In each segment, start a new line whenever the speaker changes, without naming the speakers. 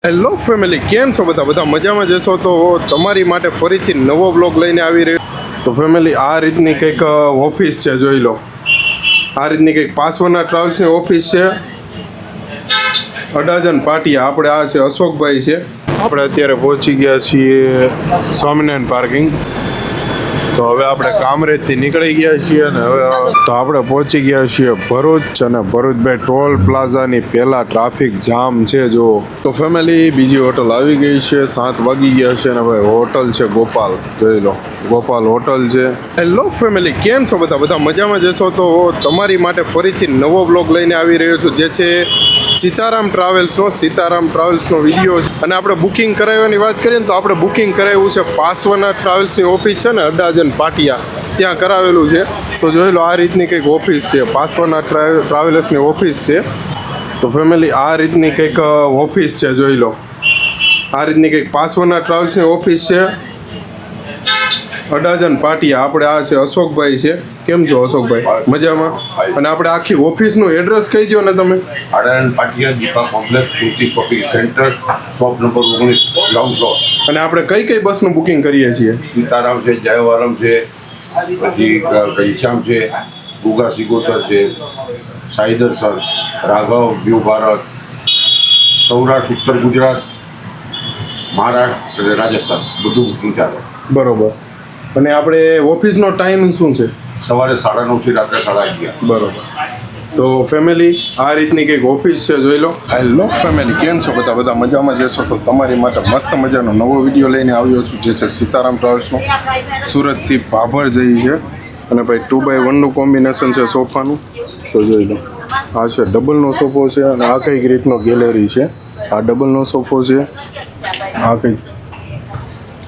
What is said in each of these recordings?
Hello family, કેમ છો બધા મજામાં જશો તો તમારી માટે ફરીથી નવો વ્લોગ લઈને આવી રહ્યો. તો ફેમિલી, આ રીતની કંઈક ઓફિસ છે, જોઈ લો. આ રીતની કંઈક પાસવાના ટ્રાવેલ્સની ઓફિસ છે, અડાજણ પાટિયા. આપણે આ છે અશોકભાઈ છે. આપણે અત્યારે પહોંચી ગયા છીએ સ્વામિનારાયણ પાર્કિંગ. તો હવે આપણે કામરેજથી નીકળી ગયા છીએ અને હવે તો આપણે પહોંચી ગયા છીએ ભરૂચ. અને ભરૂચભાઈ ટોલ પ્લાઝાની પહેલાં ટ્રાફિક જામ છે જો. તો ફેમિલી, બીજી હોટલ આવી ગઈ છે, 7 વાગી ગયા છે. અને ભાઈ હોટલ છે ગોપાલ, જોઈ લો, ગોપાલ હોટલ છે. હેલો ફેમિલી, કેમ છો બધા મજામાં જશો તો તમારી માટે ફરીથી નવો વ્લોગ લઈને આવી રહ્યો છું, જે છે સીતારામ ટ્રાવેલ્સનો વિડીયો છે. અને આપણે બુકિંગ કરાવવાની વાત કરીએ ને તો આપણે બુકિંગ કરાવ્યું છે પાસવાના ટ્રાવેલ્સની ઓફિસ છે ને, અડાજણ પાટિયા, ત્યાં કરાવેલું છે. તો જોઈ લો, આ રીતની કંઈક ઓફિસ છે, પાસવાના ટ્રાવેલ્સની ઓફિસ છે. તો ફેમિલી, આ રીતની કંઈક ઓફિસ છે, જોઈ લો. આ રીતની કંઈક પાસવાના ટ્રાવેલ્સની ઓફિસ છે, અડાજણ પાટિયા. આપણે આ છે અશોકભાઈ છે. કેમ છો અશોકભાઈ? મજામાં. અને આપણે આખી ઓફિસનું એડ્રેસ કહી દો ને તમે.
Adajan Patiya, Deepa complex, Kruti shopping center, shop number 19, ground floor.
અને આપણે કઈ બસનું બુકિંગ કરીએ છીએ?
સીતારામ છે, જયવારમ છે, પછી ઘનશ્યામ છે, ગુગા સિગોતર છે, સાઈ દર્શન, રાઘવ, વ્યૂ ભારત, સૌરાષ્ટ્ર, ઉત્તર ગુજરાત, મહારાષ્ટ્ર અને રાજસ્થાન, બધું બુકિંગ ચાલે.
બરોબર. અને આપણે ઓફિસનો ટાઈમ શું છે?
સવારે 9:30 થી રાત્રે 11:30.
બરોબર. તો ફેમિલી, આ રીતની કંઈક ઓફિસ છે, જોઈ લો. હેલો ફેમિલી, કેમ છો બધા મજામાં જશો તો તમારી માટે મસ્ત મજાનો નવો વિડીયો લઈને આવ્યો છું, જે છે સીતારામ ટ્રાવેલ્સનો. સુરતથી ભાભર જઈ છે. અને ભાઈ 2x1નું કોમ્બિનેશન છે સોફાનું. તો જોઈ લો, આ છે ડબલનો સોફો છે. અને આ કંઈક રીતનો ગેલેરી છે. આ ડબલનો સોફો છે.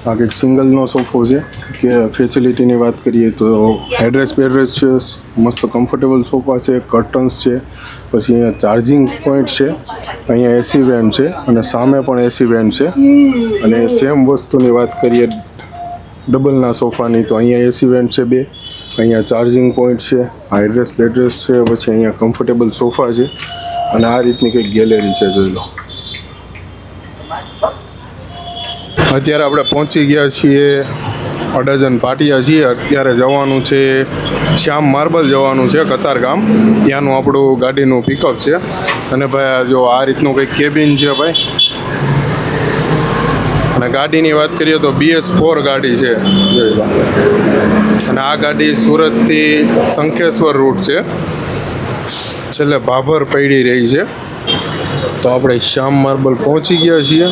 આ કંઈક સિંગલનો સોફો છે. કે ફેસિલિટીની વાત કરીએ તો એડ્રેસ છે, મસ્ત કમ્ફર્ટેબલ સોફા છે, કર્ટન્સ છે, પછી અહીંયા ચાર્જિંગ પોઈન્ટ છે, અહીંયા એસી વેન્ટ છે, અને સામે પણ એસી વેન્ટ છે. અને સેમ વસ્તુની વાત કરીએ ડબલના સોફાની, તો અહીંયા એસી વેન્ટ છે 2, અહીંયા ચાર્જિંગ પોઈન્ટ છે, આ એડ્રેસ છે, પછી અહીંયા કમ્ફર્ટેબલ સોફા છે. અને આ રીતની કંઈક ગેલેરી છે, જોઈ લો. અત્યારે આપણે પહોંચી ગયા છીએ અડાજણ પાટિયા છીએ. અત્યારે જવાનું છે શ્યામ માર્બલ, જવાનું છે કતારગામ. ત્યાંનું આપણું ગાડીનું પિકઅપ છે. અને ભાઈ જો આ રીતનું કંઈક કેબિન છે ભાઈ. અને ગાડીની વાત કરીએ તો BS4 ગાડી છે, જોઈ લો. અને આ ગાડી સુરતથી શંખેશ્વર રૂટ છે, છેલ્લે ભાભર પડી રહી છે. તો આપણે શ્યામ માર્બલ પહોંચી ગયા છીએ.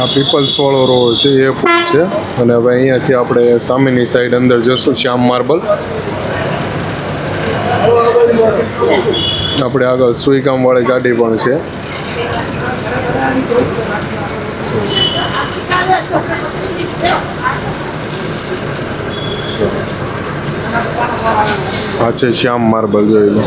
આ પીપલ્સ વાળો રોડ છે, એ પણ છે. અને હવે અહીંયાથી આપણે સામેની સાઈડ અંદર જશું શ્યામ માર્બલ. આપણે આગળ સુઈગામ વાળી ગાડી પણ છે. આ છે શ્યામ માર્બલ, જોઈ લો.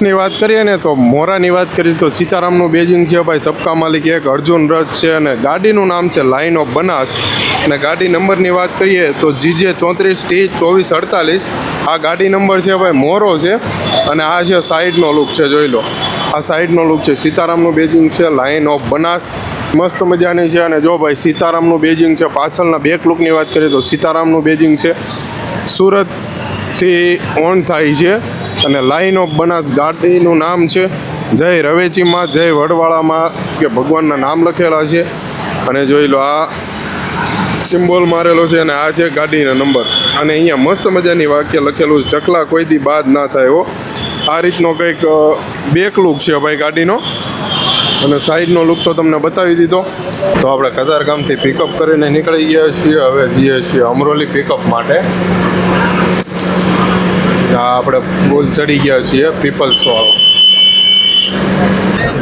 ની વાત કરીએ ને તો મોરાની વાત કરીએ તો સીતારામનું બેજિંગ છે ભાઈ, સબકા માલિક એક, અર્જુન રથ છે. અને ગાડીનું નામ છે લાઇન ઓફ બનાસ. અને ગાડી નંબરની વાત કરીએ તો GJ 34T2448. આ ગાડી નંબર છે ભાઈ, મોરો છે. અને આ છે સાઈડનો લુક છે, જોઈ લો. આ સાઈડનો લુક છે, સીતારામનું બેજિંગ છે, લાઇન ઓફ બનાસ, મસ્ત મજાની છે. અને જો ભાઈ, સીતારામનું બેજિંગ છે. પાછળના બેક લુકની વાત કરીએ તો સીતારામનું બેજિંગ છે, સુરતથી ઓન થાય છે. અને લાઇન ઓફ બનાસ ગાડીનું નામ છે. જય રવેચીમાં, જય વડવાળામાં કે ભગવાનના નામ લખેલા છે. અને જોઈ લો, આ સિમ્બોલ મારેલો છે. અને આ છે ગાડીનો નંબર. અને અહીંયા મસ્ત મજાની વાક્ય લખેલું છે, ચકલા કોઈ દી બાદ ના થાય હો. આ રીતનો કંઈક બેક લુક છે ભાઈ ગાડીનો. અને સાઈડનો લુક તો તમને બતાવી દીધો. તો આપણે કતારગામથી પિકઅપ કરીને નીકળી ગયા છીએ. હવે જઈએ છીએ અમરોલી પિકઅપ માટે. આપણે પુલ ચડી ગયા છીએ પીપલ્સ વાળો.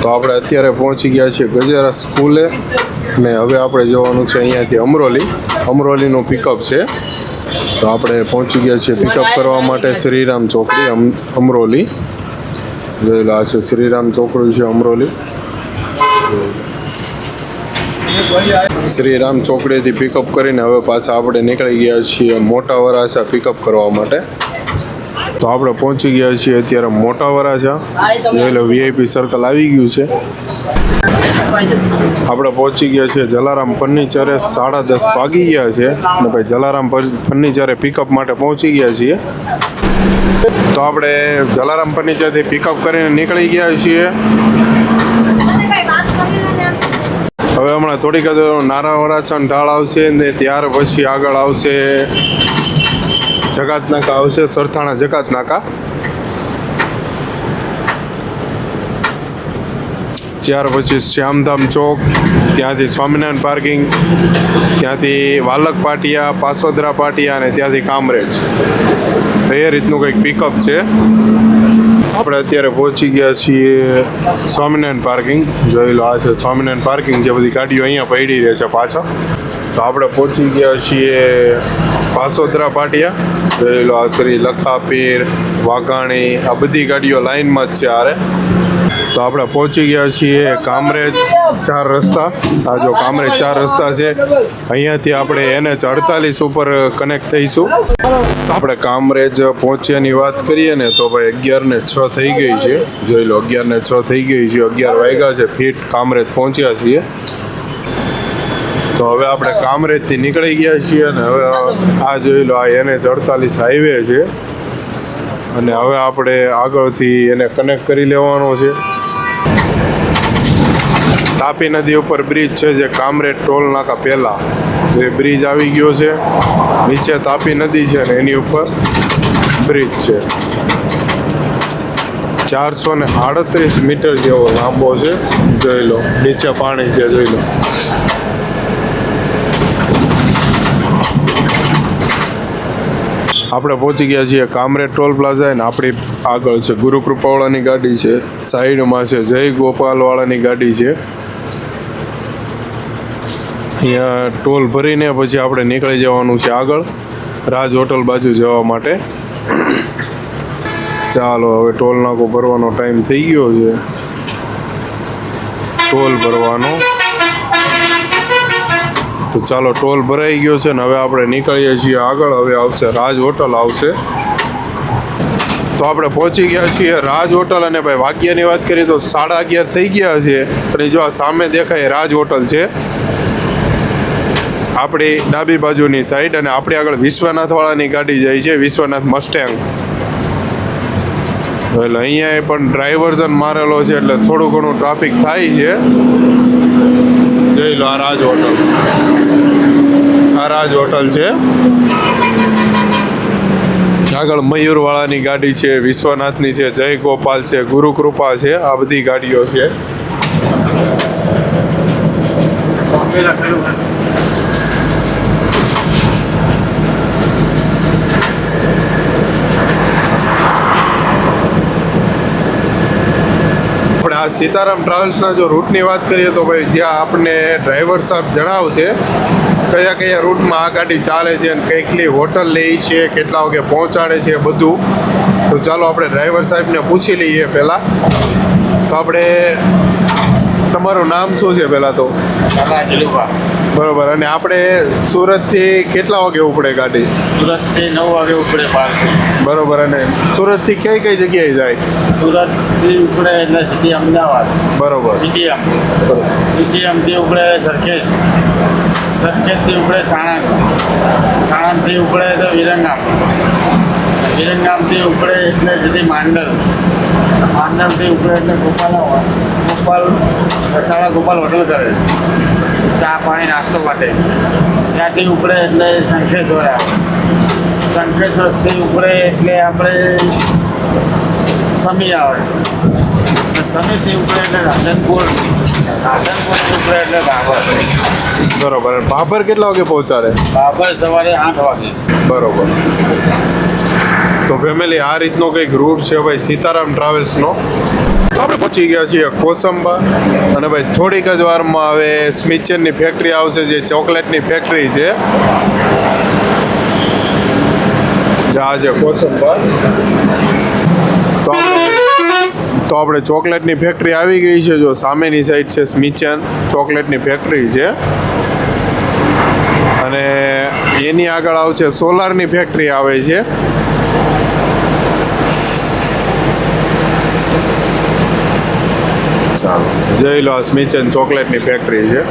તો આપણે અત્યારે પહોંચી ગયા છીએ ગજેરા સ્કૂલે. અને હવે આપણે જવાનું છે અહીંયાથી અમરોલીનું પિકઅપ છે. તો આપણે પહોંચી ગયા છીએ પિકઅપ કરવા માટે શ્રીરામ ચોકડી, અમરોલી. જોઈ લો, આ છે શ્રીરામ ચોકડી છે, અમરોલી. શ્રી રામ ચોકડીથી પિકઅપ કરીને હવે પાછા આપણે નીકળી ગયા છીએ મોટા વરાછા પિકઅપ કરવા માટે. તો આપણે પહોંચી ગયા છીએ અત્યારે મોટા વરાછા. એટલે વીઆઈપી સર્કલ આવી ગયું છે. આપણે પહોંચી ગયા છીએ જલારામ ફર્નિચરે. 10:30 વાગી ગયા છે અને ભાઈ જલારામ ફર્નિચરે પિકઅપ માટે પહોંચી ગયા છીએ. તો આપણે જલારામ ફર્નિચરથી પિકઅપ કરીને નીકળી ગયા છીએ. હવે હમણાં થોડીક જ નાના વરાછા ઢાળ આવશે ને ત્યાર પછી આગળ આવશે જકાત નાકા આવશે, સરથાણા જકાત નાકા. ત્યાર પછી શ્યામધામ ચોક, ત્યાંથી સ્વામિનારાયણ પાર્કિંગ, ત્યાંથી વાલક પાટિયા, પાસોદરા પાટિયા અને ત્યાંથી કામરેજ. એ રીતનું કંઈક પિકઅપ છે. આપણે અત્યારે પહોંચી ગયા છીએ સ્વામિનારાયણ પાર્કિંગ. જોઈ લો, આ છે સ્વામિનારાયણ પાર્કિંગ જે બધી ગાડીઓ અહીંયા પડી રહે છે પાછળ. તો આપણે પહોંચી ગયા છીએ પાસોદરા પાટિયા. જોઈ લો, આ શ્રી લખાપીર, વાઘાણી, આ બધી ગાડીઓ લાઈનમાં જ છે આરે. તો આપણે પહોંચી ગયા છીએ કામરેજ 4 રસ્તા. આ જો કામરેજ 4 રસ્તા છે. અહીંયાથી આપણે NH48 ઉપર કનેક્ટ થઈશું. આપણે કામરેજ પહોંચ્યાની વાત કરીએ ને તો ભાઈ 11:06 થઈ ગઈ છે. જોઈ લો, 11:06 થઈ ગઈ છે. 11 વાગ્યા છે ફીટ કામરેજ પહોંચ્યા છીએ. તો હવે આપણે કામરેજથી નીકળી ગયા છીએ અને હવે આ જોઈ લો, આ NH48 હાઈવે છે અને હવે આપણે આગળથી એને કનેક્ટ કરી લેવાનો છે. તાપી નદી ઉપર બ્રિજ છે જે કામરેજ ટોલ નાકા પહેલાં જે બ્રિજ આવી ગયો છે. નીચે તાપી નદી છે અને એની ઉપર બ્રિજ છે. 438 મીટર જેવો લાંબો છે. જોઈ લો, નીચે પાણી છે. જોઈ લો, આપણે પહોંચી ગયા છીએ કામરેજ ટોલ પ્લાઝા. અને આપણી આગળ છે ગુરુકૃપાવાળાની ગાડી છે, સાઈડમાં છે જય ગોપાલવાળાની ગાડી છે. અહીંયા ટોલ ભરીને પછી આપણે નીકળી જવાનું છે આગળ રાજ હોટલ બાજુ જવા માટે. ચાલો, હવે ટોલ નાકો ભરવાનો ટાઈમ થઈ ગયો છે. ટોલ ભરવાનો. તો ચાલો, ટોલ ભરાઈ ગયો છે ને હવે આપણે નીકળીએ છીએ આગળ. હવે આવશે રાજ હોટલ આવશે. તો આપણે પહોંચી ગયા છીએ રાજ હોટલ. અને ભાઈ વાગ્યાની વાત કરીએ તો 11:30 થઈ ગયા છે. અને જો આ સામે દેખાય રાજ હોટલ છે આપણી ડાબી બાજુની સાઈડ. અને આપણી આગળ વિશ્વનાથવાળાની ગાડી જાય છે, વિશ્વનાથ મસ્ટેંગ. એટલે અહીંયા પણ ડ્રાઈવર્ઝન મારેલો છે એટલે થોડું ઘણું ટ્રાફિક થાય છે. જોઈ લો, આ રાજ હોટલ. આ રાજ હોટલ છે. આગળ મયુરવાળાની ગાડી છે, વિશ્વનાથની છે, જય ગોપાલ છે, ગુરુકૃપા છે. આ બધી ગાડીઓ છે. આપણે આ સીતારામ ટ્રાવેલ્સના જો રૂટની વાત કરીએ તો ભાઈ જ્યાં આપણને ડ્રાઈવર સાહેબ જણાવશે કયા કયા રૂટમાં આ ગાડી ચાલે છે અને કેટલી હોટલ લે છે, કેટલા વાગે પહોંચાડે છે, બધું. તો ચાલો આપણે ડ્રાઈવર સાહેબને પૂછી લઈએ પહેલાં. તો આપણે, તમારું નામ શું છે પહેલાં તો? બરોબર. અને આપણે સુરતથી કેટલા વાગે ઉપડે ગાડી?
સુરતથી 9 વાગે ઉપડે બહારથી.
બરોબર. અને સુરતથી કઈ કઈ જગ્યાએ જાય?
સુરતથી ઉપડે એટલે સીધી અમદાવાદ.
બરોબર.
સીટીએમથી ઉપડે સરખેજ. સરખેજથી ઉપડે સાણંદ. સાણંદથી ઉપડે તો વિરંગામ. વિરંગામથી ઉપડે એટલે સીધી માંડલ. માંડલથી ઉપડે એટલે ગોપાલ રસાળા ગોપાલ હોટલ કરે, ચા પાણી નાસ્તો માટે. ત્યાંથી ઉપડે એટલે શંખેશ્વર આવે. શંખેશ્વરથી ઉપડે એટલે આપણે સમી આવે. સમીથી ઉપડે એટલે રાધનપુર. રાધનપુરથી ઉપડે એટલે બાબર.
બરોબર. બાબર કેટલા વાગે પહોંચાડે?
બાબર સવારે 8 વાગે.
બરોબર. તો ફેમિલી આ રીતનો કંઈક રૂટ છે ભાઈ સીતારામ ટ્રાવેલ્સનો. આપણે પહોંચી ગયા છીએ કોસંબા. અને ભાઈ થોડીક જ વારમાં હવે સ્મિચરની ફેક્ટરી આવશે જે ચોકલેટની ફેક્ટરી છે. આ છે કોસંબા. તો આપણે તો આપણે ચોકલેટની ફેક્ટરી આવી ગઈ છે. જો સામેની સાઈડ છે સ્મિચન ચોકલેટની ફેક્ટરી છે અને એની આગળ આવશે સોલારની ફેક્ટરી આવે છે. ચાલો જોઈ લો, આ સ્મિચન ચોકલેટની ફેક્ટરી છે.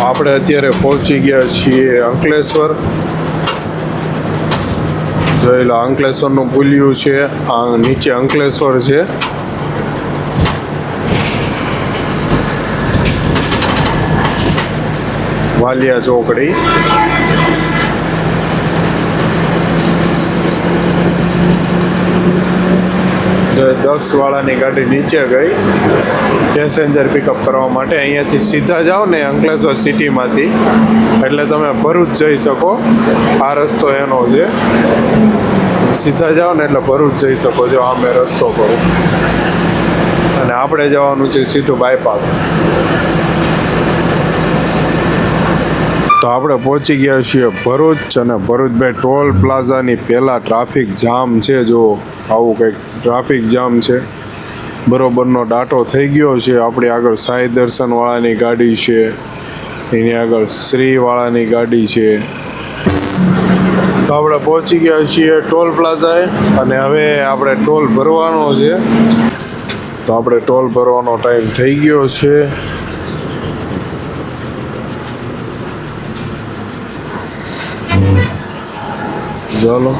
આપણે અત્યારે પહોંચી ગયા છીએ અંકલેશ્વર. જોઈ લો, અંકલેશ્વરનું પુલિયું છે, આ નીચે અંકલેશ્વર છે. વાલિયા ચોકડી. દક્ષવાળાની ગાડી નીચે ગઈ પેસેન્જર પિકઅપ કરવા માટે. અહીંયાથી સીધા જાઓ ને અંકલેશ્વર સિટીમાંથી એટલે તમે ભરૂચ જઈ શકો. આ રસ્તો એનો છે. સીધા જાઓ ને એટલે ભરૂચ જઈ શકો. જો આ મેં રસ્તો કરું અને આપણે જવાનું છે સીધું બાયપાસ. તો આપણે પહોંચી ગયા છીએ ભરૂચ અને ભરૂચ ભાઈ ટોલ પ્લાઝાની પહેલાં ટ્રાફિક જામ છે. જો આવું કંઈક ટ્રાફિક જામ છે. બરોબરનો ડાટો થઈ ગયો છે. આપણી આગળ સાઈ દર્શનવાળાની ગાડી છે, એની આગળ શ્રીવાળાની ગાડી છે. તો આપણે પહોંચી ગયા છીએ ટોલ પ્લાઝાએ અને હવે આપણે ટોલ ભરવાનો છે. તો આપણે ટોલ ભરવાનો ટાઈમ થઈ ગયો છે. ચાલો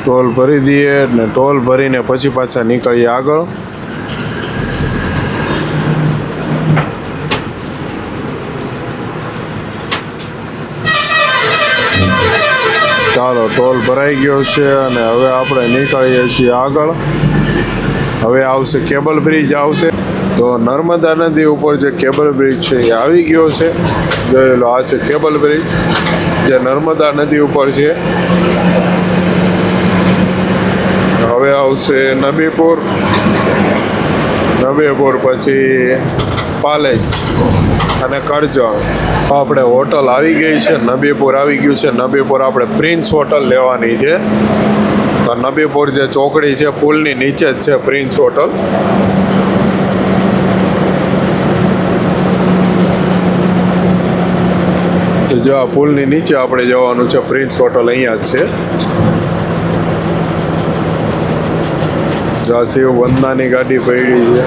ટોલ ભરી દઈએ ને ટોલ ભરીને પછી પાછા નીકળીએ આગળ. ચાલો ટોલ ભરાઈ ગયો છે અને હવે આપણે નીકળીએ છીએ આગળ. હવે આવશે કેબલ બ્રિજ આવશે. તો નર્મદા નદી ઉપર જે કેબલ બ્રિજ છે એ આવી ગયો છે. જોઈ લો, આ છે કેબલ બ્રિજ જે નર્મદા નદી ઉપર છે. હવે આવશે નબીપુર, નબીપુર પછી પાલેજ અને કરજણ. આપણે હોટલ આવી ગઈ છે, નબીપુર આવી ગયું છે. નબીપુર આપણે પ્રિન્સ હોટલ લેવાની છે. તો નબીપુર જે ચોકડી છે પુલની નીચે જ છે પ્રિન્સ હોટલ. તો જો આ પુલની નીચે આપણે જવાનું છે પ્રિન્સ હોટલ, અહીંયા જ છે. શિવ વંદનાની ગાડી પડી છે.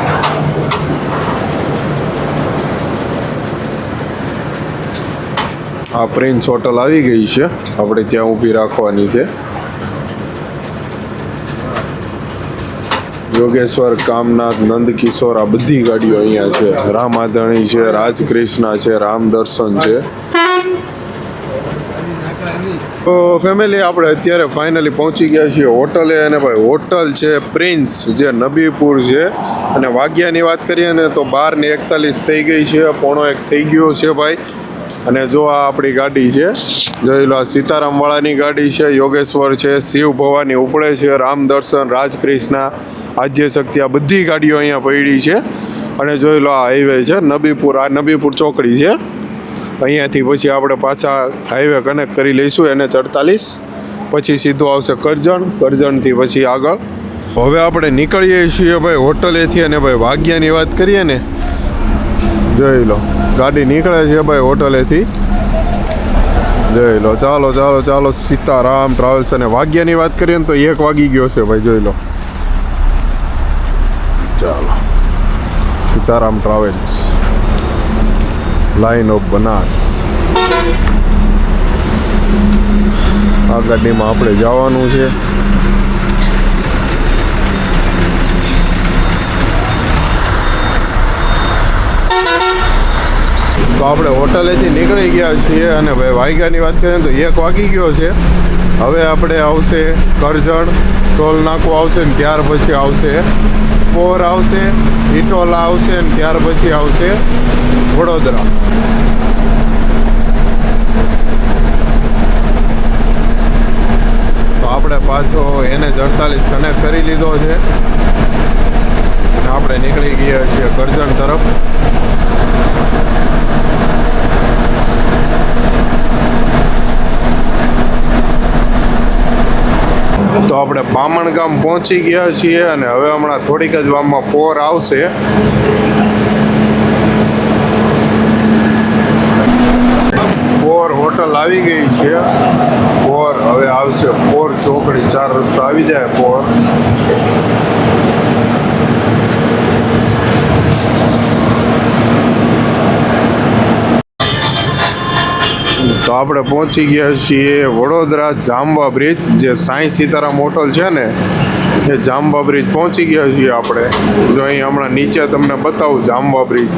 આ પ્રિન્સ હોટલ આવી ગઈ છે, આપણે ત્યાં ઊભી રાખવાની છે. યોગેશ્વર, કામનાથ, નંદકિશોર આ બધી ગાડીઓ અહીંયા છે. રામાધણી છે, રાજકૃષ્ણા છે, રામ દર્શન છે. તો ફેમિલી આપણે અત્યારે ફાઇનલી પહોંચી ગયા છીએ હોટલે. અને ભાઈ હોટલ છે પ્રિન્સ જે નબીપુર છે. અને વાગ્યાની વાત કરીએ ને તો 12:41 થઈ ગઈ છે, 1:45 થઈ ગયો છે ભાઈ. અને જો આ આપણી ગાડી છે, જોઈ લો, આ સીતારામવાળાની ગાડી છે. યોગેશ્વર છે, શિવ ભવાની ઉપડે છે, રામ દર્શન, રાજકૃષ્ણા, આદ્ય શક્તિ આ બધી ગાડીઓ અહીંયા પડી છે. અને જોઈ લો, આ હાઈવે છે નબીપુર. આ નબીપુર ચોકડી છે. અહીંયાથી પછી આપણે પાછા હાઈવે કનેક્ટ કરી લઈશું NH48. પછી સીધું આવશે કરજણ, કરજણથી પછી આગળ. હવે આપણે નીકળીએ છીએ ભાઈ હોટલેથી. અને ભાઈ વાગ્યાની વાત કરીએ ને, જોઈ લો, ગાડી નીકળે છે ભાઈ હોટલેથી. જોઈ લો, ચાલો ચાલો ચાલો, સીતારામ ટ્રાવેલ્સ. અને વાગ્યાની વાત કરીએ ને તો 1 વાગી ગયો છે ભાઈ. જોઈ લો, ચાલો, Sitaram travels, line of Banas. આ ગાડીમાં આપણે જવાનું છે. તો આપણે હોટલેથી નીકળી ગયા છીએ. અને ભાઈ વાગ્યાની વાત કરીએ તો 1 વાગી ગયો છે. હવે આપણે આવશે કરજણ, ટોલ નાકું આવશે ને ત્યાર પછી આવશે પોર આવશે, ઇટોલા આવશે ને ત્યાર પછી આવશે વડોદરા. તો આપણે પાછો NH48 કનેક્ટ કરી લીધો છે અને આપણે નીકળી ગયા છીએ કરજણ તરફ. તો આપણે બામણ ગામ પહોંચી ગયા છીએ અને હવે હમણાં થોડીક જ વારમાં પોર આવશે. પોર હોટલ આવી ગઈ છે. પોર હવે આવશે પોર ચોકડી, 4 રસ્તા આવી જાય પોર. તો આપણે પહોંચી ગયા છીએ વડોદરા જાંબા બ્રિજ, જે સાંઈ સીતારામ હોટલ છે ને એ જાંબા બ્રિજ પહોંચી ગયા છીએ આપણે. જો અહીં હમણાં નીચે તમને બતાવું જાંબા બ્રિજ,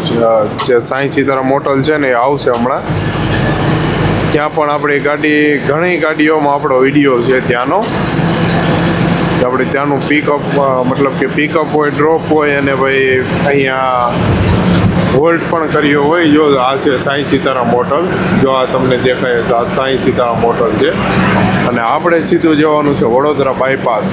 જે સાંઈ સીતારામ હોટલ છે ને એ આવશે હમણાં. ત્યાં પણ આપણી ગાડી, ઘણી ગાડીઓમાં આપણો વિડીયો છે ત્યાંનો. આપણે ત્યાંનું પિકઅપ, મતલબ કે પિકઅપ હોય, ડ્રોપ હોય અને ભાઈ અહીંયા હોલ્ડ પણ કર્યો હોય. જો આ છે સાંઈ સીતારામ હોટલ, જો આ તમને દેખાય છે, આ સાંઈ સીતારામ હોટલ છે. અને આપણે સીધું જવાનું છે Vadodara bypass.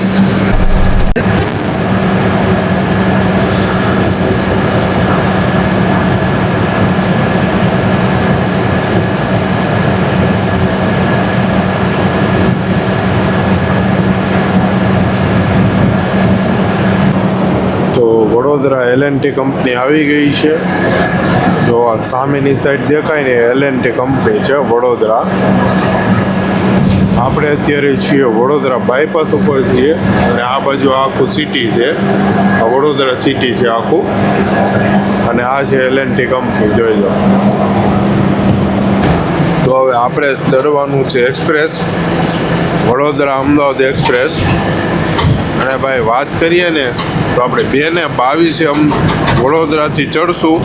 Vadodara L&T company આવી ગઈ છે. જો આ સામેની સાઈડ દેખાય ને L&T કંપની છે વડોદરા. આપણે અત્યારે છીએ વડોદરા બાયપાસ ઉપર છીએ અને આ બાજુ આખું સિટી છે, આ વડોદરા સિટી છે આખું. અને આ છે L&T કંપની, જોઈ લો. તો હવે આપણે ચડવાનું છે એક્સપ્રેસ, વડોદરા અમદાવાદ એક્સપ્રેસ. અને ભાઈ વાત કરીએ ને તો આપણે 2:22 વડોદરાથી ચડશું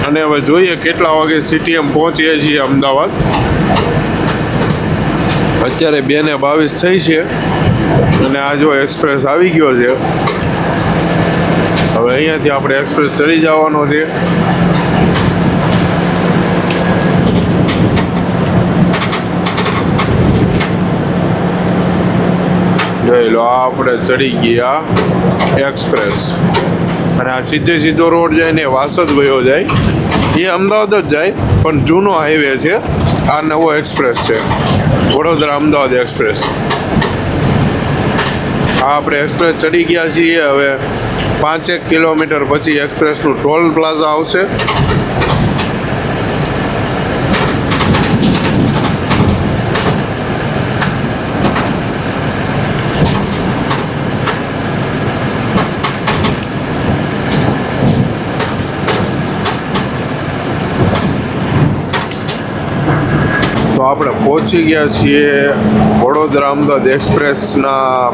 અને હવે જોઈએ કેટલા વાગે CTM પહોંચીએ છીએ અમદાવાદ. અત્યારે 2:22 થઈ છે અને આ જો એક્સપ્રેસ આવી ગયો છે. હવે અહીંયાથી આપણે એક્સપ્રેસ ચડી જવાનો છે. જોઈ લો, આ આપણે ચડી ગયા એક્સપ્રેસ અને આ સીધો રોડ જાય ને વાસદ વયો જાય, એ અમદાવાદ જ જાય પણ જૂનો હાઈવે છે. આ નવો એક્સપ્રેસ છે વડોદરા અમદાવાદ એક્સપ્રેસ. આ આપણે એક્સપ્રેસ ચડી ગયા છીએ. હવે 5 કિલોમીટર પછી એક્સપ્રેસનું ટોલ પ્લાઝા આવશે. તો આપણે પહોંચી ગયા છીએ વડોદરા અમદાવાદ એક્સપ્રેસના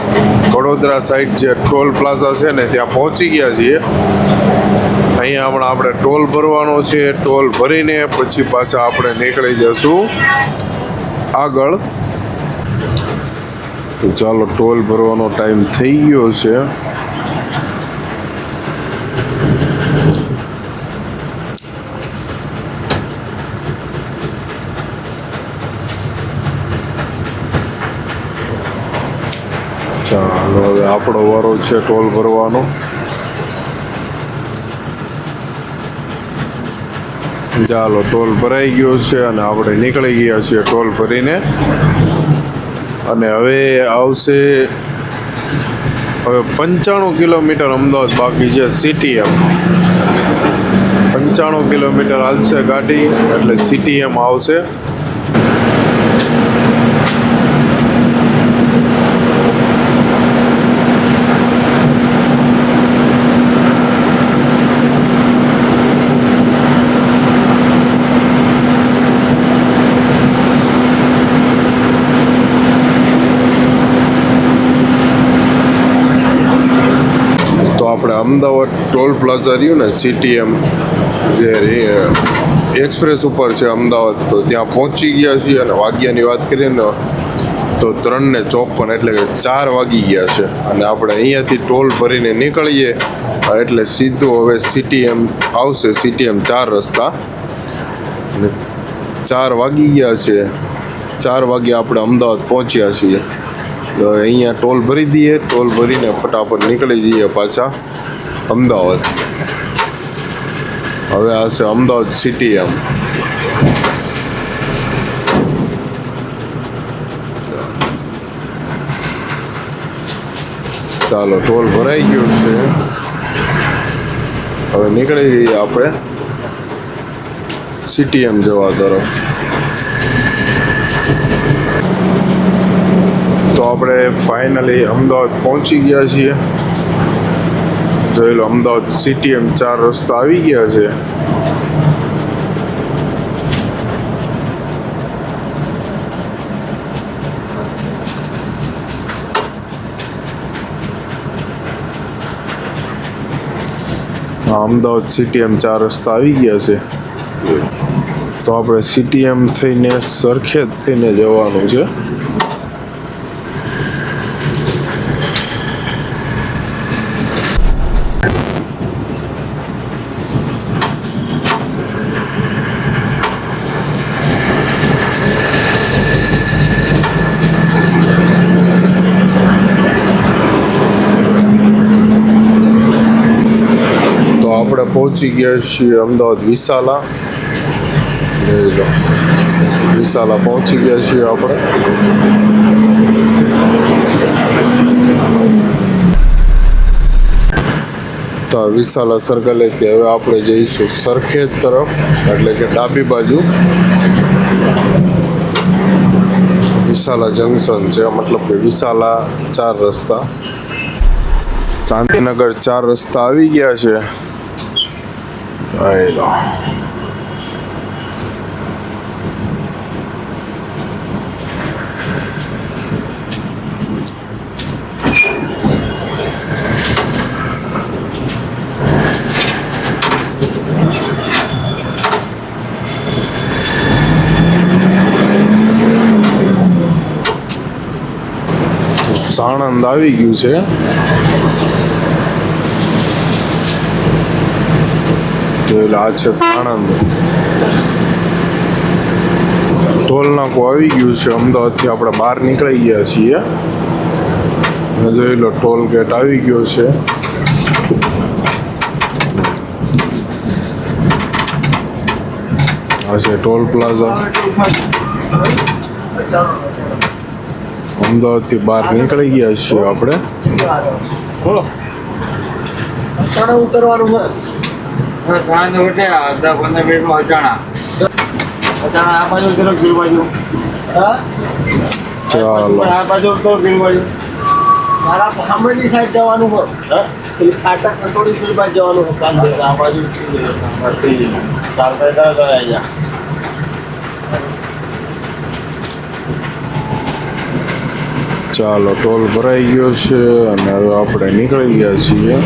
વડોદરા સાઈડ જે ટોલ પ્લાઝા છે ને ત્યાં પહોંચી ગયા છીએ. અહીંયા હમણાં આપણે ટોલ ભરવાનો છે. ટોલ ભરીને પછી પાછા આપણે નીકળી જશું આગળ. તો ચાલો, ટોલ ભરવાનો ટાઈમ થઈ ગયો છે. ચાલો, હવે આપણો વારો છે ટોલ ભરવાનો. ચાલો, ટોલ ભરાઈ ગયો છે અને આપણે નીકળી ગયા છીએ ટોલ ભરીને. અને હવે આવશે, હવે 95 કિલોમીટર અમદાવાદ બાકી છે CTM. 95 કિલોમીટર હાલશે ગાડી એટલે CTM આવશે. આપણે અમદાવાદ ટોલ પ્લાઝા રહ્યું ને CTM, જે એક્સપ્રેસ ઉપર છે અમદાવાદ, તો ત્યાં પહોંચી ગયા છીએ. અને વાગ્યાની વાત કરીએ ને તો 3:54 એટલે કે 4 વાગી ગયા છે. અને આપણે અહીંયાથી ટોલ ભરીને નીકળીએ એટલે સીધું હવે CTM આવશે. CTM 4 રસ્તા, અને 4 વાગી ગયા છે. 4 વાગે આપણે અમદાવાદ પહોંચ્યા છીએ. તો અહીંયા ટોલ ભરી દઈએ, ટોલ ભરીને ફટાફટ નીકળી જઈએ પાછા અમદાવાદ. હવે આ છે અમદાવાદ સિટી. એમ ચાલો, ટોલ ભરાઈ ગયો છે. હવે નીકળી જઈએ આપણે સિટી એમ જવા તરફ. તો આપણે ફાઇનલી અમદાવાદ પહોંચી ગયા છીએ. જોઈ લો, અમદાવાદ સિટી એમ 4 રસ્તા આવી ગયા છે. અમદાવાદ સિટી એમ 4 રસ્તા આવી ગયા છે. તો આપણે સિટી એમ થઈને સરખેજ થઈને જવાનું છે. આપણે પહોંચી ગયા છીએ અમદાવાદ વિશાલા. જોઈ લો, વિશાલા પહોંચી ગયા છીએ આપણે. તો વિશાલા સર્કલેથી હવે આપણે જઈશું સરખેજ તરફ, એટલે કે ડાબી બાજુ વિશાલા જંકશન છે. મતલબ કે વિશાલા 4 રસ્તા, શાંતિનગર 4 રસ્તા આવી ગયા છે. આયલો સાણંદ આવી ગયું છે. આ છે સાણંદ. ટોલ નાકું આવી ગયું છે. અમદાવાદથી આપણે બહાર નીકળી ગયા છીએ. જોઈ લો, ટોલ ગેટ આવી ગયો છે. આ છે ટોલ પ્લાઝા. અમદાવાદથી બહાર નીકળી ગયા છીએ આપણે.
ઉતરવાનું સાંજ ઉઠે 10-15 મિનિટમાં અચાણા આ બાજુ ઉતરો, ગીર બાજુ.
ચાલો,
આ બાજુ ઉતરો, ગીર બાજુ.
મારા સામેની સાઈડ જવાનું હોય, પેલી ફાટક કંટોળી પેલી બાજુ જવાનું હોય.
આ બાજુ 4 આવી જા.
ચાલો, ટોલ ભરાઈ ગયો છે અને હવે આપણે નીકળી ગયા છીએ.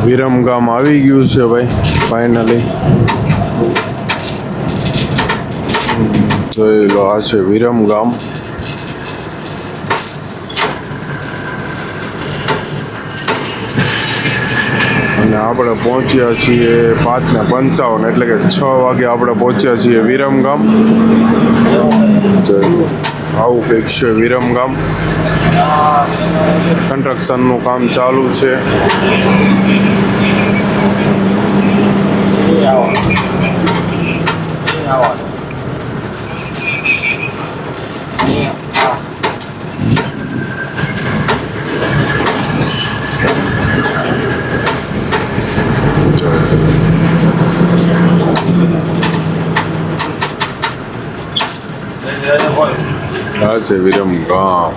વિરમગામ આવી ગયું છે ભાઈ, ફાઇનલી. જોઈ લો, આ છે વિરમગામ. અને આપણે પહોંચ્યા છીએ 5:55, એટલે કે 6 વાગે આપણે પહોંચ્યા છીએ વિરમગામ. જોઈ લો, આવું કંઈક છે વિરમગામ. કન્સ્ટ્રક્શનનું કામ ચાલુ છે. આ છે વિરમગામ.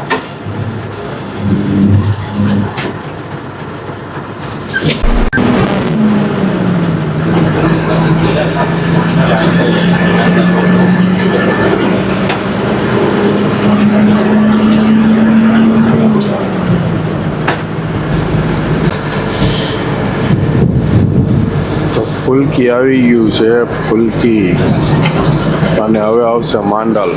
ફુલકી આવી ગયું છે, ફુલકી. અને હવે આવશે માંડલ.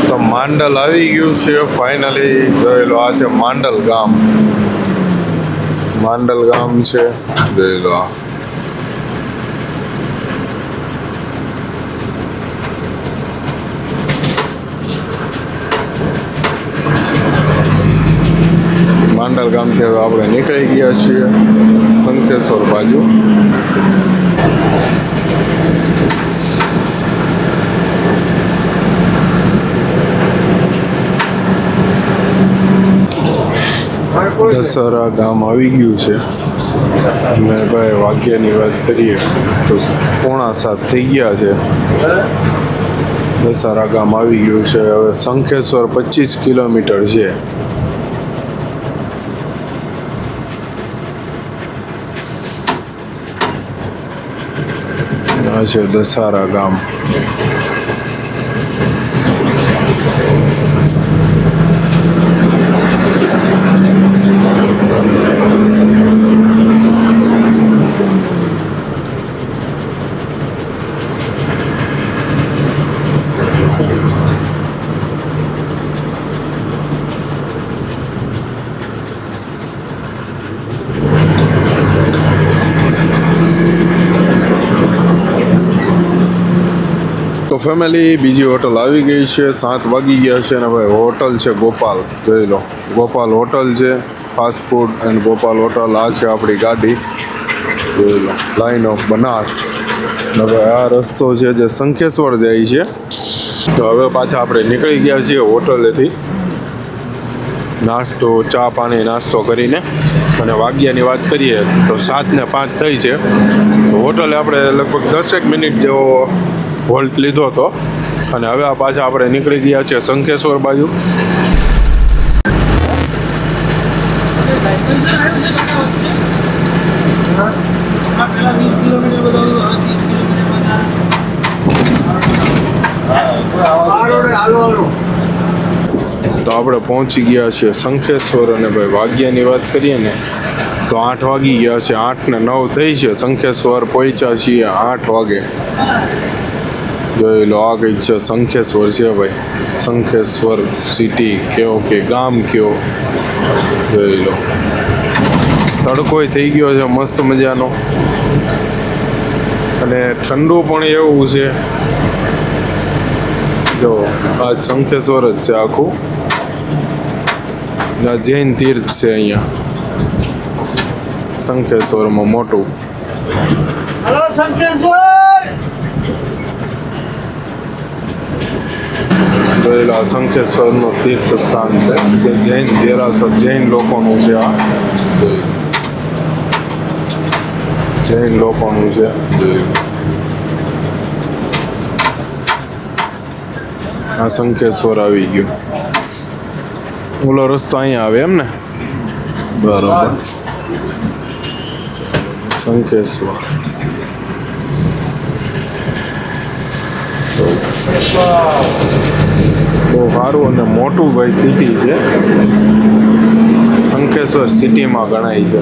તો માંડલ આવી ગયું છે ફાઇનલી. જોઈ લો, આ છે માંડલ ગામ. માંડલ ગામ છે, જોઈ લો. માંડલ ગામથી હવે આપણે નીકળી ગયા છીએ શંખેશ્વર બાજુ. દશહરા ગામ આવી ગયું છે. અને ભાઈ વાગ્યાની વાત કરીએ તો 6:45 થઈ ગયા છે. દશહરા ગામ આવી ગયું છે. હવે શંખેશ્વર 25 કિલોમીટર છે. આ છે દશહરા ગામ. તો ફેમિલી બીજી હોટલ આવી ગઈ છે. 7 વાગી ગયા છે. અને ભાઈ હોટલ છે ગોપાલ. જોઈ લો, ગોપાલ હોટલ છે. Fast food and Gopal hotel. આ છે આપણી ગાડી. જોઈ લો, લાઈન ઓફ બનાસ. હવે આ રસ્તો છે જે શંખેશ્વર જાય છે. તો હવે પાછા આપણે નીકળી ગયા છીએ હોટલેથી નાસ્તો, ચા પાણી નાસ્તો કરીને. અને વાગ્યાની વાત કરીએ તો 7:05 થઈ છે. તો હોટલે આપણે લગભગ 10 મિનિટ જેવો હોલ્ટ લીધો હતો. અને હવે આ પાછા આપણે નીકળી ગયા છે શંખેશ્વર બાજુ. તો આપણે પહોંચી ગયા છીએ શંખેશ્વર. અને ભાઈ વાગ્યાની વાત કરીએ ને તો 8 વાગી ગયા છે. 8:09 થઈ છે. શંખેશ્વર પહોંચ્યા છીએ 8 વાગે. જોઈ લો, આ કંઈક છે શંખેશ્વર છે ભાઈ. શંખેશ્વર સિટી કયો કે ગામ કયો. જોઈ લો, તડકોય થઈ ગયો છે મસ્ત મજાનો. અને ઠંડુ પણ એવું છે. જો આ શંખેશ્વર જ છે આખું. આ જૈન તીર્થ છે અહીંયા શંખેશ્વરમાં મોટું.
હલો શંકેશ્વર.
જોઈ લો, આ શંખેશ્વરનું તીર્થ સ્થાન છે જે જૈન દેરાસર, જૈન લોકોનું છે. આ જૈન લોકોનું છે. જોઈ લો, આ શંખેશ્વર આવી ગયું. ઓલો રસ્તો અહીંયા આવે એમ ને? બરોબર. શંખેશ્વર બહુ સારું અને મોટું ભાઈ સિટી છે. શંખેશ્વર સિટીમાં ગણાય છે.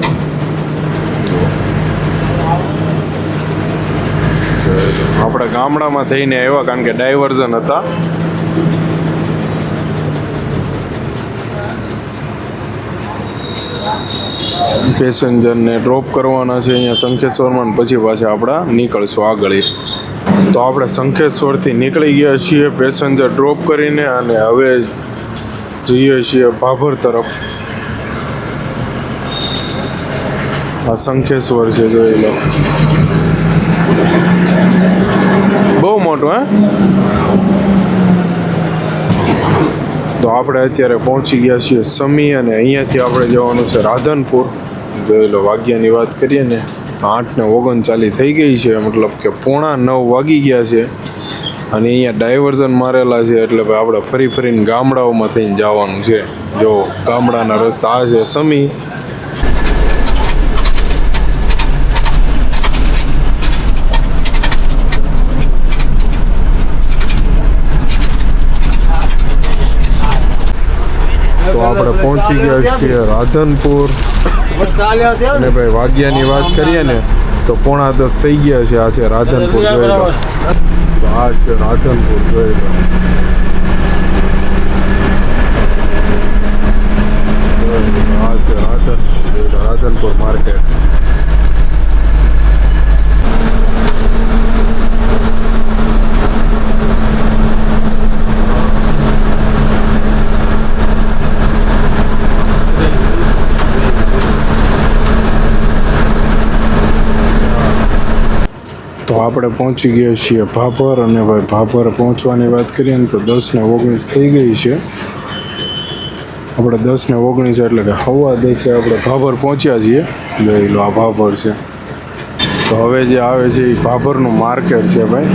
આપણે ગામડામાં થઈને આવ્યા કારણ કે ડાયવર્ઝન હતા. પેસેન્જરને ડ્રોપ કરવાના છે અહીંયા શંખેશ્વરમાં. પછી પાછા આપણા નીકળશું આગળ. તો આપણે શંખેશ્વરથી નીકળી ગયા છીએ પેસેન્જર ડ્રોપ કરીને. અને હવે જઈએ છીએ ભાભર તરફ. આ શંખેશ્વર છે, જોઈ લો. બહુ મોટું હે. તો આપણે અત્યારે પહોંચી ગયા છીએ સમી. અને અહીંયાથી આપણે જવાનું છે રાધનપુર. જોઈ લો, વાગ્યાની વાત કરીએ ને 8:39 થઈ ગઈ છે. મતલબ કે 8:45 વાગી ગયા છે. અને અહીંયા ડાયવર્ઝન મારેલા છે. એટલે ભાઈ આપણે ફરી ફરીને ગામડાઓમાં થઈને જવાનું છે. જો ગામડાના રસ્તા આ છે સમી. તો આપણે પહોંચી ગયા છીએ રાધનપુર. અને ભાઈ વાગ્યાની વાત કરીએ ને તો 9:30 થઈ ગયા છે. આ છે રાધનપુર, જોઈ લો. તો આ છે રાધનપુર, જોઈ લો. આ છે રાધનપુર, જોઈ લો. રાધનપુર માર્કેટ. તો આપણે પહોંચી ગયા છીએ ભાભર, અને ભાઈ ભાભર પહોંચવાની વાત કરીએ ને તો 10:19 થઈ ગઈ છે. આપણે 10:19 એટલે કે 10:15 આપણે ભાભર પહોંચ્યા છીએ. જોઈ લો, આ ભાભર છે. તો હવે જે આવે છે એ ભાભરનું માર્કેટ છે ભાઈ.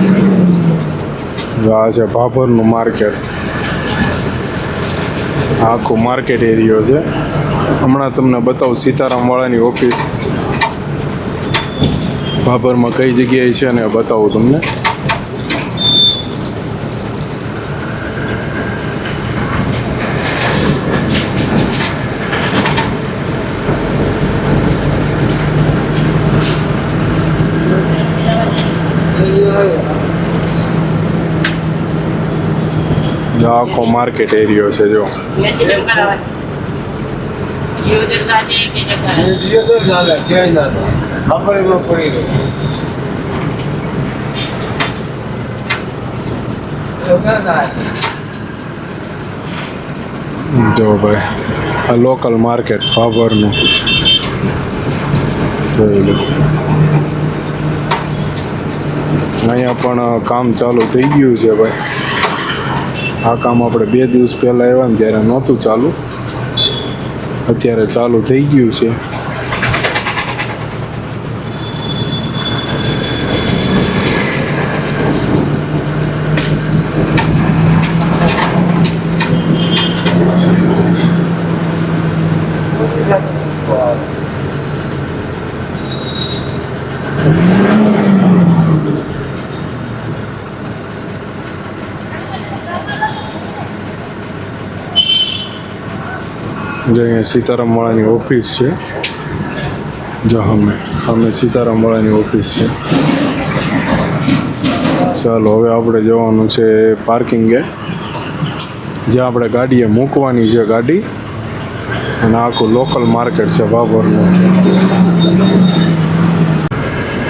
આ છે ભાભરનું માર્કેટ. આખો માર્કેટ એરિયો છે. હમણાં તમને બતાવું સીતારામવાળાની ઓફિસ ભાભરમાં કઈ જગ્યાએ છે અને બતાવું તમને. આખો માર્કેટ એરિયો છે. જો જો ભાઈ, આ લોકલ માર્કેટ ભાભરનું જોઈ લો. અહીંયા પણ કામ ચાલુ થઈ ગયું છે ભાઈ. આ કામ આપણે 2 દિવસ પહેલાં આવ્યા ને ત્યારે નહોતું ચાલુ, અત્યારે ચાલુ થઈ ગયું છે. जो અહીંયા સીતારામવાળાની ઓફિસ છે. જો અમે સીતારામવાળાની ઓફિસ છે. ચાલો હવે આપણે જવાનું છે પાર્કિંગે, જ્યાં આપણે ગાડીએ મૂકવાની છે ગાડી. અને આખું લોકલ માર્કેટ છે ભાભરનું.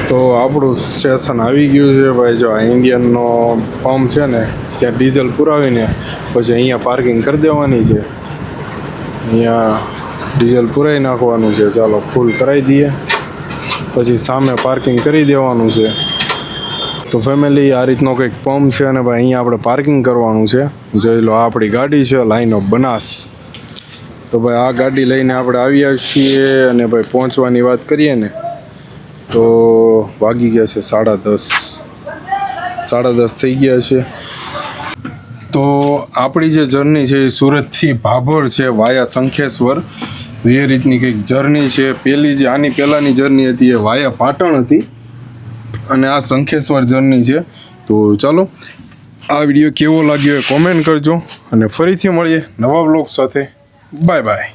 તો આપણું સ્ટેશન આવી ગયું છે ભાઈ. જો આ ઇન્ડિયનનો પંપ છે ને, ત્યાં ડીઝલ પુરાવીને પછી અહીંયા પાર્કિંગ કરી દેવાની છે. અહીંયા ડીઝલ પુરાઈ નાખવાનું છે. ચાલો ફૂલ કરાવી દઈએ, પછી સામે પાર્કિંગ કરી દેવાનું છે. તો ફેમિલી, આ રીતનો કંઈક પંપ છે અને ભાઈ અહીંયા આપણે પાર્કિંગ કરવાનું છે. જોઈ લો, આ આપણી ગાડી છે લાઈન ઓફ બનાસ. તો ભાઈ આ ગાડી લઈને આપણે આવ્યા છીએ. અને ભાઈ પહોંચવાની વાત કરીએ ને તો વાગી ગયા છે 10:30 થઈ ગયા છે. તો આપણી જે જર્ની છે એ સુરતથી ભાભર છે વાયા શંખેશ્વર. એ રીતની કંઈક જર્ની છે. આની પહેલાંની જર્ની હતી એ વાયા પાટણ હતી, અને આ શંખેશ્વર જર્ની છે. તો ચાલો, આ વિડીયો કેવો લાગ્યો એ કોમેન્ટ કરજો, અને ફરીથી મળીએ નવા વ્લોગ સાથે. Bye bye.